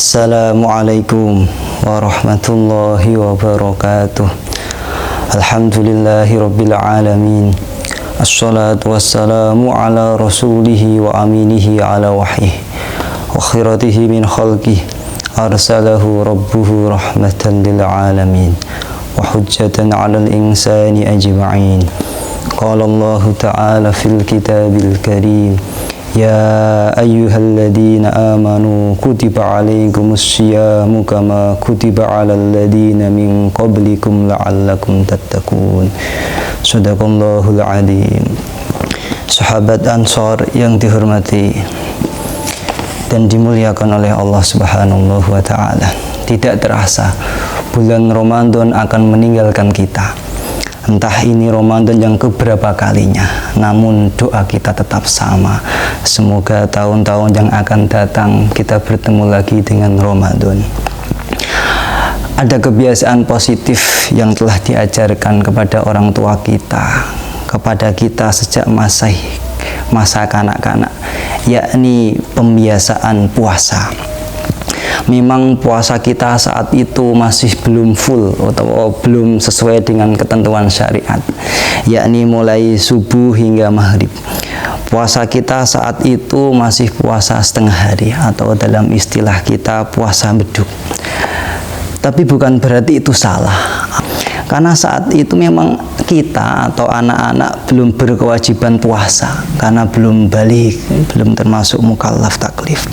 Assalamualaikum warahmatullahi wabarakatuh. Alhamdulillahi rabbil alamin. Assalatu wassalamu ala rasulihi wa aminihi ala wahyih wa khiratihi min khalqih arsalahu rabbuhu rahmatan lil alamin wa hujjatan ala al insani ajma'in. Qala Allah ta'ala fil kitabil karim, Ya ayyuhalladzina amanu kutiba alaikumus syiyamu kama kutiba alal ladzina min qablikum la'allakum tattaqun. Shadaqallahul adzim. Sahabat Ansor yang dihormati dan dimuliakan oleh Allah Subhanahu wa taala, tidak terasa bulan Ramadan akan meninggalkan kita. Entah ini Ramadan yang keberapa kalinya, namun doa kita tetap sama. Semoga tahun-tahun yang akan datang kita bertemu lagi dengan Ramadan. Ada kebiasaan positif yang telah diajarkan kepada orang tua kita, kepada kita sejak masa kanak-kanak, yakni pembiasaan puasa. Memang puasa kita saat itu masih belum full atau belum sesuai dengan ketentuan syariat, yakni mulai subuh hingga maghrib. Puasa kita saat itu masih puasa setengah hari atau dalam istilah kita puasa beduk. Tapi bukan berarti itu salah, karena saat itu memang kita atau anak-anak belum berkewajiban puasa karena belum balik, belum termasuk mukallaf taklif.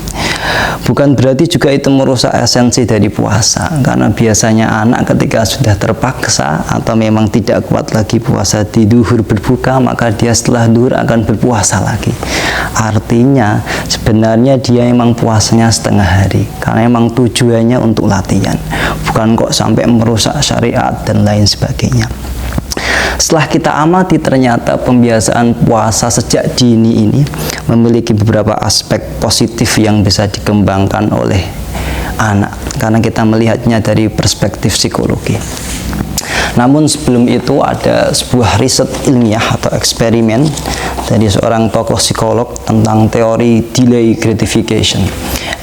Bukan berarti juga itu merusak esensi dari puasa, karena biasanya anak ketika sudah terpaksa atau memang tidak kuat lagi puasa di duhur berbuka, maka dia setelah duhur akan berpuasa lagi. Artinya sebenarnya dia memang puasanya setengah hari karena memang tujuannya untuk latihan, bukan kok sampai merusak syariat dan lain sebagainya. Setelah kita amati, ternyata pembiasaan puasa sejak dini ini memiliki beberapa aspek positif yang bisa dikembangkan oleh anak, karena kita melihatnya dari perspektif psikologi. Namun sebelum itu ada sebuah riset ilmiah atau eksperimen dari seorang tokoh psikolog tentang teori delay gratification,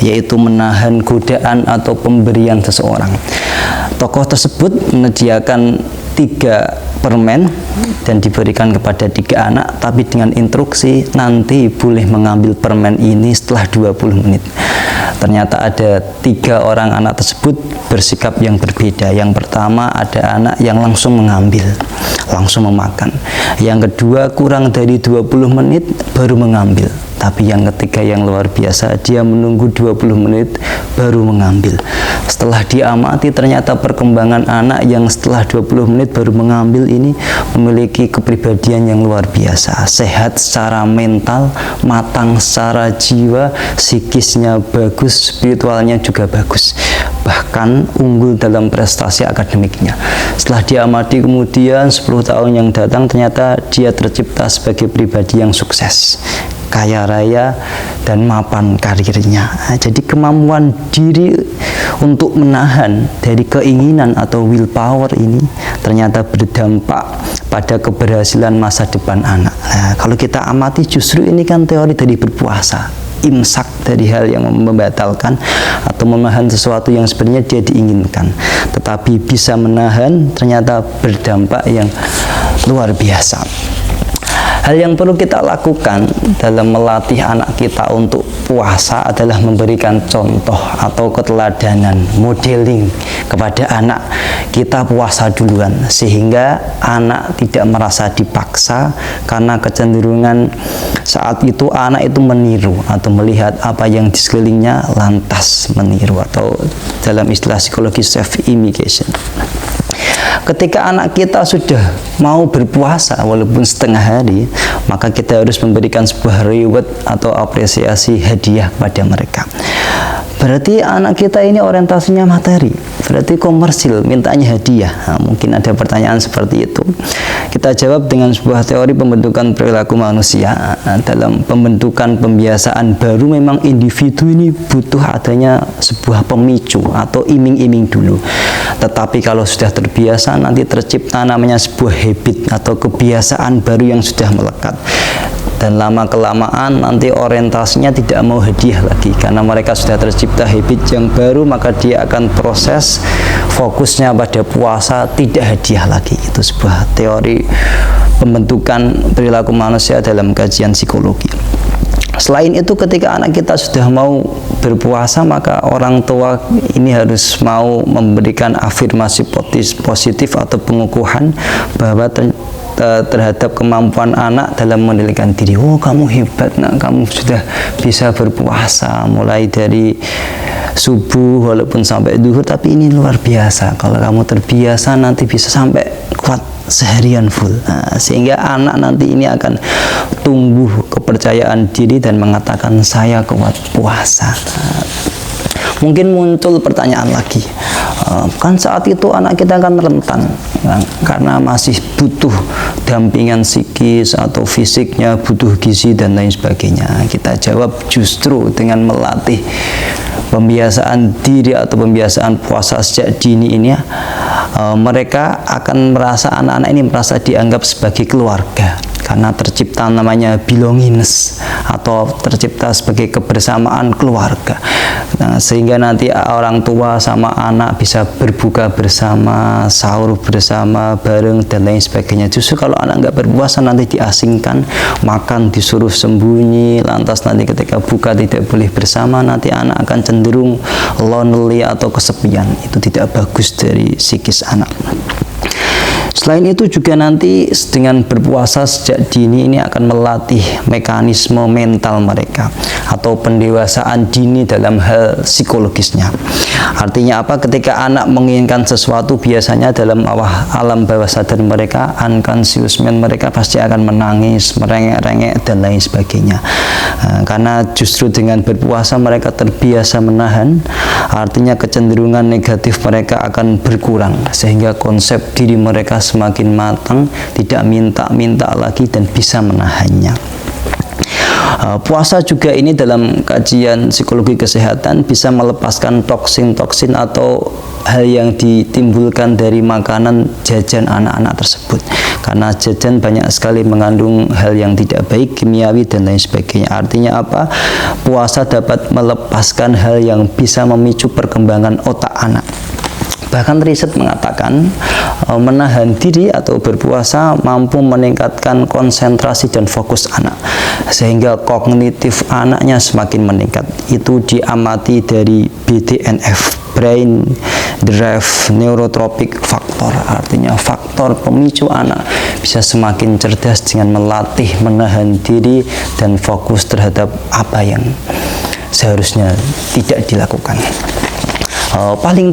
yaitu menahan godaan atau pemberian seseorang. Tokoh tersebut menyediakan 3 permen dan diberikan kepada 3 anak, tapi dengan instruksi nanti boleh mengambil permen ini setelah 20 menit. Ternyata ada 3 orang anak tersebut bersikap yang berbeda. Yang pertama ada anak yang langsung mengambil, langsung memakan. Yang kedua kurang dari 20 menit baru mengambil. Tapi yang ketiga yang luar biasa, dia menunggu 20 menit baru mengambil. Setelah diamati, ternyata perkembangan anak yang setelah 20 menit baru mengambil ini memiliki kepribadian yang luar biasa. Sehat secara mental, matang secara jiwa, psikisnya bagus, spiritualnya juga bagus. Bahkan unggul dalam prestasi akademiknya. Setelah diamati kemudian 10 tahun yang datang, ternyata dia tercipta sebagai pribadi yang sukses, kaya raya, dan mapan karirnya. Jadi kemampuan diri untuk menahan dari keinginan atau willpower ini ternyata berdampak pada keberhasilan masa depan anak. Kalau kita amati, justru ini kan teori dari berpuasa, imsak dari hal yang membatalkan atau menahan sesuatu yang sebenarnya dia diinginkan, tetapi bisa menahan, ternyata berdampak yang luar biasa. Hal yang perlu kita lakukan dalam melatih anak kita untuk puasa adalah memberikan contoh atau keteladanan, modeling kepada anak kita puasa duluan, sehingga anak tidak merasa dipaksa, karena kecenderungan saat itu anak itu meniru atau melihat apa yang di sekelilingnya lantas meniru, atau dalam istilah psikologi self-imitation. Ketika anak kita sudah mau berpuasa walaupun setengah hari, maka kita harus memberikan sebuah reward atau apresiasi, hadiah kepada mereka. Berarti anak kita ini orientasinya materi, berarti komersil, mintanya hadiah. Mungkin ada pertanyaan seperti itu. Kita jawab dengan sebuah teori pembentukan perilaku manusia. Dalam pembentukan pembiasaan baru, memang individu ini butuh adanya sebuah pemicu atau iming-iming dulu. Tetapi kalau sudah terbiasa, nanti tercipta namanya sebuah habit atau kebiasaan baru yang sudah melekat. dan lama-kelamaan nanti orientasinya tidak mau hadiah lagi karena mereka sudah tercipta habit yang baru, maka dia akan proses fokusnya pada puasa, tidak hadiah lagi. Itu sebuah teori pembentukan perilaku manusia dalam kajian psikologi. Selain itu, ketika anak kita sudah mau berpuasa, maka orang tua ini harus mau memberikan afirmasi positif atau pengukuhan bahwa terhadap kemampuan anak dalam mengendalikan diri. Oh, kamu hebat nak, kamu sudah bisa berpuasa mulai dari subuh walaupun sampai duhur, tapi ini luar biasa. Kalau kamu terbiasa nanti bisa sampai kuat seharian full. Nah, sehingga anak nanti ini akan tumbuh kepercayaan diri dan mengatakan saya kuat puasa. Mungkin muncul pertanyaan lagi, kan saat itu anak kita kan rentan karena masih butuh dampingan psikis atau fisiknya, butuh gizi dan lain sebagainya. Kita jawab, justru dengan melatih pembiasaan diri atau pembiasaan puasa sejak dini ini, mereka akan merasa, anak-anak ini merasa dianggap sebagai keluarga karena tercipta namanya belongingness atau tercipta sebagai kebersamaan keluarga. Nah, sehingga nanti orang tua sama anak bisa berbuka bersama, sahur bersama bareng dan lain sebagainya. Justru kalau anak nggak berpuasa nanti diasingkan, makan disuruh sembunyi, lantas nanti ketika buka tidak boleh bersama, nanti anak akan cenderung lonely atau kesepian. Itu tidak bagus dari psikis anak. Selain itu juga nanti dengan berpuasa sejak dini ini akan melatih mekanisme mental mereka atau pendewasaan dini dalam hal psikologisnya. Artinya apa? Ketika anak menginginkan sesuatu, biasanya dalam alam bawah sadar mereka, unconscious mind mereka pasti akan menangis, merengek-rengek dan lain sebagainya. Karena justru dengan berpuasa mereka terbiasa menahan, artinya kecenderungan negatif mereka akan berkurang sehingga konsep diri mereka semakin matang, tidak minta-minta lagi dan bisa menahannya. Puasa juga ini dalam kajian psikologi kesehatan bisa melepaskan toksin-toksin atau hal yang ditimbulkan dari makanan jajan anak-anak tersebut, karena jajan banyak sekali mengandung hal yang tidak baik, kimiawi dan lain sebagainya. Artinya apa? Puasa dapat melepaskan hal yang bisa memicu perkembangan otak anak. Bahkan riset mengatakan menahan diri atau berpuasa mampu meningkatkan konsentrasi dan fokus anak, sehingga kognitif anaknya semakin meningkat. Itu diamati dari BDNF, Brain Drive Neurotropic Factor, artinya faktor pemicu anak bisa semakin cerdas dengan melatih menahan diri dan fokus terhadap apa yang seharusnya tidak dilakukan. Paling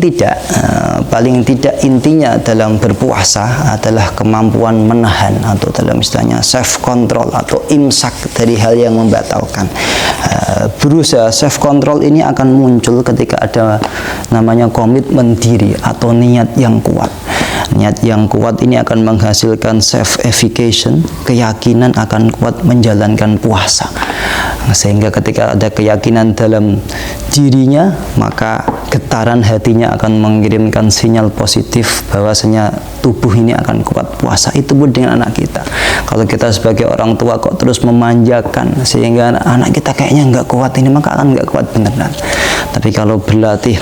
tidak intinya dalam berpuasa adalah kemampuan menahan atau dalam istilahnya self control atau imsak dari hal yang membatalkan. Berusaha self control ini akan muncul ketika ada namanya komitmen diri atau niat yang kuat. Niat yang kuat ini akan menghasilkan self-effication, keyakinan akan kuat menjalankan puasa. Sehingga ketika ada keyakinan dalam dirinya, maka getaran hatinya akan mengirimkan sinyal positif bahwasanya tubuh ini akan kuat puasa. Itu pun dengan anak kita. Kalau kita sebagai orang tua kok terus memanjakan sehingga anak kita kayaknya nggak kuat ini, maka akan nggak kuat beneran. Tapi kalau berlatih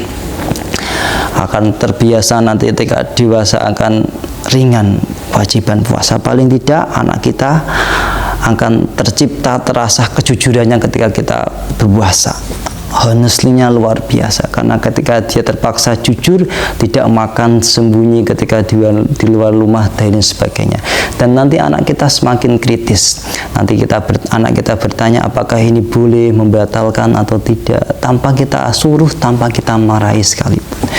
akan terbiasa, nanti ketika dewasa akan ringan kewajiban puasa. Paling tidak anak kita akan terasa kejujurannya ketika kita berpuasa. Honestly-nya luar biasa, karena ketika dia terpaksa jujur, tidak makan sembunyi ketika di luar rumah dan lain sebagainya. Dan nanti anak kita semakin kritis. Nanti anak kita bertanya apakah ini boleh membatalkan atau tidak, tanpa kita suruh, tanpa kita marahi sekalipun.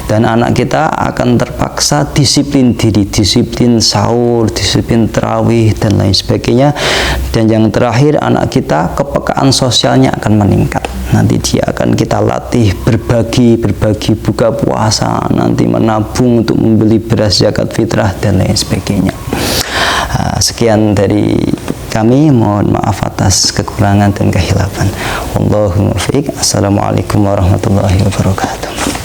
Dan anak kita akan terpaksa disiplin diri, disiplin sahur, disiplin tarawih dan lain sebagainya. Dan yang terakhir, anak kita kepekaan sosialnya akan meningkat. Nanti dia akan kita latih berbagi buka puasa, nanti menabung untuk membeli beras zakat fitrah dan lain sebagainya. Sekian dari kami, mohon maaf atas kekurangan dan kehilafan. Wallahul muwaffiq. Assalamualaikum warahmatullahi wabarakatuh.